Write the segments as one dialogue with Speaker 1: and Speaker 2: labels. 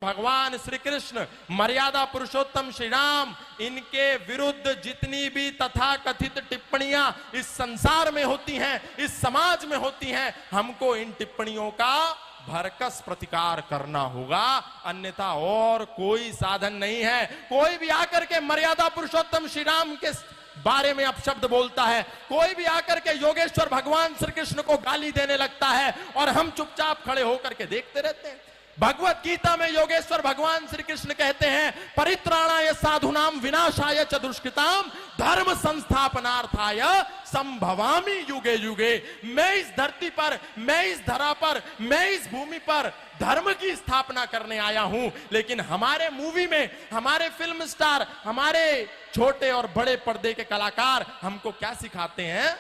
Speaker 1: भगवान श्री कृष्ण, मर्यादा पुरुषोत्तम श्री राम, इनके विरुद्ध जितनी भी तथाकथित टिप्पणियां इस संसार में होती हैं, इस समाज में होती हैं, हमको इन टिप्पणियों का भरकस प्रतिकार करना होगा, अन्यथा और कोई साधन नहीं है। कोई भी आकर के मर्यादा पुरुषोत्तम श्री राम के बारे में अपशब्द बोलता है, कोई भी आकर के योगेश्वर भगवान श्री कृष्ण को गाली देने लगता है और हम चुपचाप खड़े होकर के देखते रहते हैं। भगवत गीता में योगेश्वर भगवान श्री कृष्ण कहते हैं, परित्राणाय साधुनाम विनाशाय च दुष्कृताम धर्म संस्थापनार्थाय संभवामि युगे युगे। मैं इस धरती पर, मैं इस धरा पर, मैं इस भूमि पर धर्म की स्थापना करने आया हूं। लेकिन हमारे मूवी में हमारे फिल्म स्टार, हमारे छोटे और बड़े पर्दे के कलाकार हमको क्या सिखाते हैं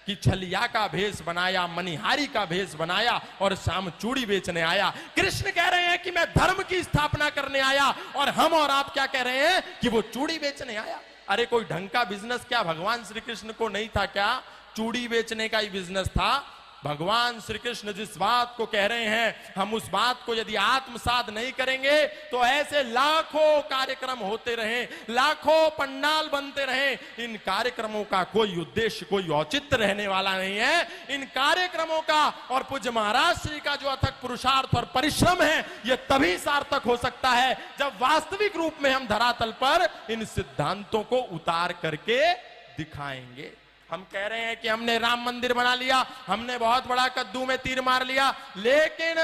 Speaker 1: कि छलिया का भेष बनाया, मनिहारी का भेष बनाया और शाम चूड़ी बेचने आया। कृष्ण कह रहे हैं कि मैं धर्म की स्थापना करने आया, और हम और आप क्या कह रहे हैं कि वो चूड़ी बेचने आया। अरे कोई ढंग का बिजनेस क्या भगवान श्री कृष्ण को नहीं था क्या? चूड़ी बेचने का ही बिजनेस था। भगवान श्री कृष्ण जिस बात को कह रहे हैं, हम उस बात को यदि आत्मसात नहीं करेंगे तो ऐसे लाखों कार्यक्रम होते रहे, लाखों पंडाल बनते रहे, इन कार्यक्रमों का कोई उद्देश्य, कोई औचित्य रहने वाला नहीं है। इन कार्यक्रमों का और पूज्य महाराज श्री का जो अथक पुरुषार्थ और परिश्रम है, यह तभी सार्थक हो सकता है जब वास्तविक रूप में हम धरातल पर इन सिद्धांतों को उतार करके दिखाएंगे। हम कह रहे हैं कि हमने राम मंदिर बना लिया, हमने बहुत बड़ा कद्दू में तीर मार लिया, लेकिन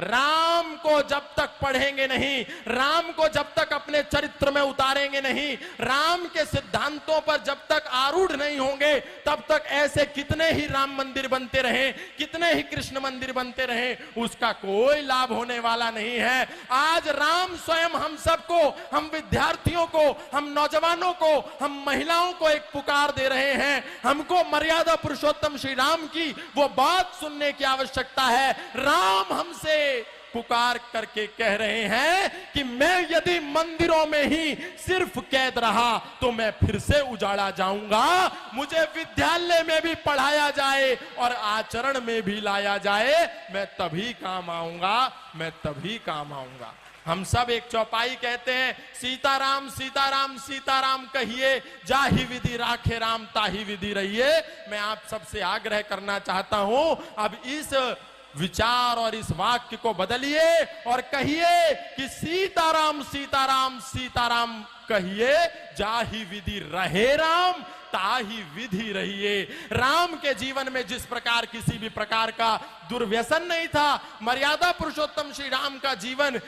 Speaker 1: राम को जब तक पढ़ेंगे नहीं, राम को जब तक अपने चरित्र में उतारेंगे नहीं, राम के सिद्धांतों पर जब तक आरूढ़ नहीं होंगे, तब तक ऐसे कितने ही राम मंदिर बनते रहे, कितने ही कृष्ण मंदिर बनते रहे, उसका कोई लाभ होने वाला नहीं है। आज राम स्वयं हम सबको, हम विद्यार्थियों को, हम नौजवानों को, हम महिलाओं को एक पुकार दे रहे हैं। हमको मर्यादा पुरुषोत्तम श्री राम की वो बात सुनने की आवश्यकता है। राम हमसे पुकार करके कह रहे हैं कि मैं यदि मंदिरों में ही सिर्फ कैद रहा तो मैं फिर से उजाड़ा जाऊंगा। मुझे विद्यालय में भी पढ़ाया जाए और आचरण में भी लाया जाए, मैं तभी काम आऊंगा, मैं तभी काम आऊंगा। हम सब एक चौपाई कहते हैं, सीताराम सीताराम सीताराम कहिए, जाहि विधि राखे राम ताहि विधि रहिए। मैं आप सबसे आग्रह करना चाहता हूं, अब इस विचार और इस वाक्य को बदलिए और कहिए कि सीताराम सीताराम सीताराम कहिए, जाहि विधि रहे राम ताहि विधि रहिए। राम के जीवन में जिस प्रकार किसी भी प्रकार का दुर्व्यसन नहीं था, मर्यादा पुरुषोत्तम श्री राम का जीवन